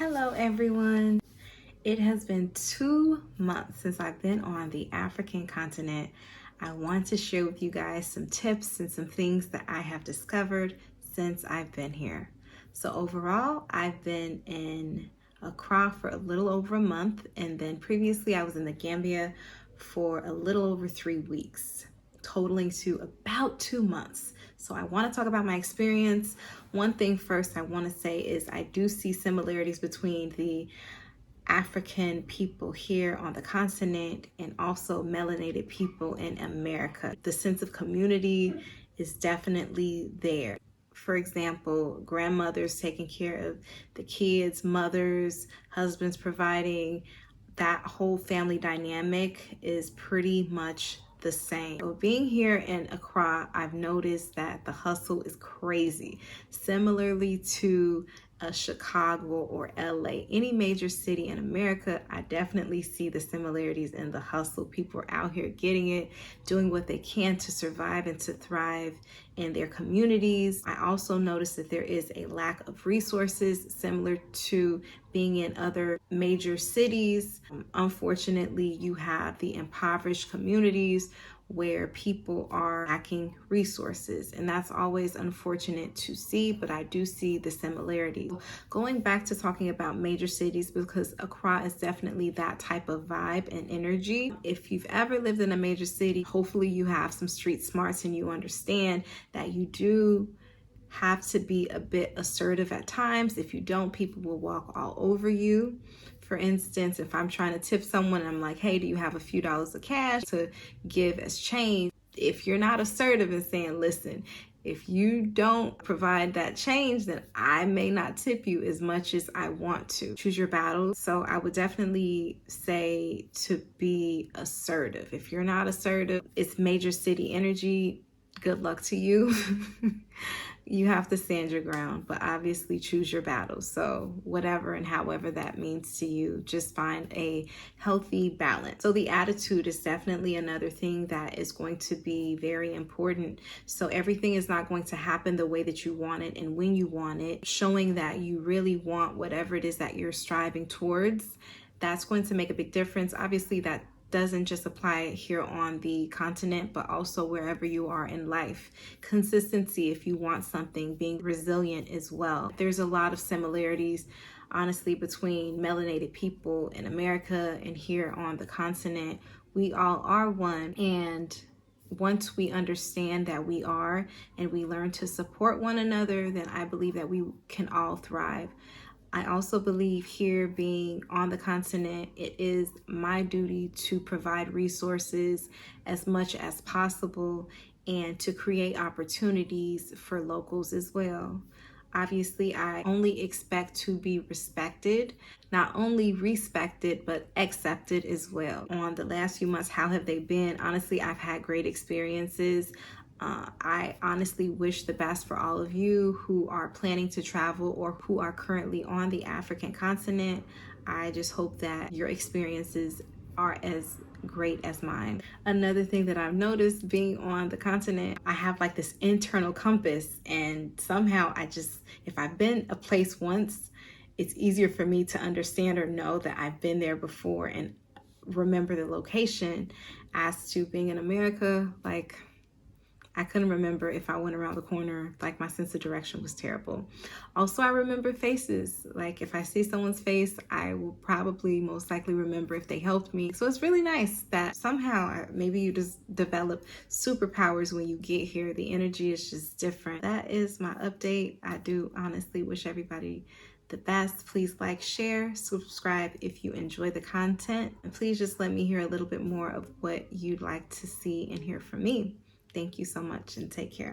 Hello everyone. It has been 2 months since I've been on the African continent. I want to share with you guys some tips and some things that I have discovered since I've been here. So overall, I've been in Accra for a little over a month, and then previously I was in the Gambia for a little over 3 weeks, totaling to about 2 months. So I want to talk about my experience. One thing first I want to say is I do see similarities between the African people here on the continent and also melanated people in America. The sense of community is definitely there. For example, grandmothers taking care of the kids, mothers, husbands providing, that whole family dynamic is pretty much the same. So being here in Accra, I've noticed that the hustle is crazy. Similarly to Chicago or LA, any major city in America, I definitely see the similarities in the hustle. People are out here getting it, doing what they can to survive and to thrive in their communities. I also noticed that there is a lack of resources similar to being in other major cities. Unfortunately, you have the impoverished communities where people are lacking resources, and that's always unfortunate to see, but I do see the similarities. Going back to talking about major cities, because Accra is definitely that type of vibe and energy. If you've ever lived in a major city, hopefully you have some street smarts and you understand that you do have to be a bit assertive at times. If you don't, people will walk all over you. For instance, if I'm trying to tip someone, I'm like, hey, do you have a few dollars of cash to give as change? If you're not assertive and saying, listen, if you don't provide that change, then I may not tip you as much as I want to. Choose your battles. So I would definitely say to be assertive. If you're not assertive, it's major city energy. Good luck to you. You have to stand your ground, but obviously choose your battles. So whatever and however that means to you, just find a healthy balance. So the attitude is definitely another thing that is going to be very important. So everything is not going to happen the way that you want it and when you want it. Showing that you really want whatever it is that you're striving towards, that's going to make a big difference. Obviously, that doesn't just apply here on the continent, but also wherever you are in life. Consistency, if you want something, being resilient as well. There's a lot of similarities, honestly, between melanated people in America and here on the continent. We all are one, and once we understand that we are and we learn to support one another, then I believe that we can all thrive. I also believe here, being on the continent, it is my duty to provide resources as much as possible and to create opportunities for locals as well. Obviously, I only expect to be respected, not only respected, but accepted as well. On the last few months, how have they been? Honestly, I've had great experiences. I honestly wish the best for all of you who are planning to travel or who are currently on the African continent. I just hope that your experiences are as great as mine. Another thing that I've noticed being on the continent, I have like this internal compass, and somehow if I've been a place once, it's easier for me to understand or know that I've been there before and remember the location. As to being in America, like, I couldn't remember if I went around the corner. Like, my sense of direction was terrible. Also, I remember faces. Like, if I see someone's face, I will probably most likely remember if they helped me. So it's really nice that somehow maybe you just develop superpowers when you get here. The energy is just different. That is my update. I do honestly wish everybody the best. Please like, share, subscribe if you enjoy the content. And please just let me hear a little bit more of what you'd like to see and hear from me. Thank you so much and take care.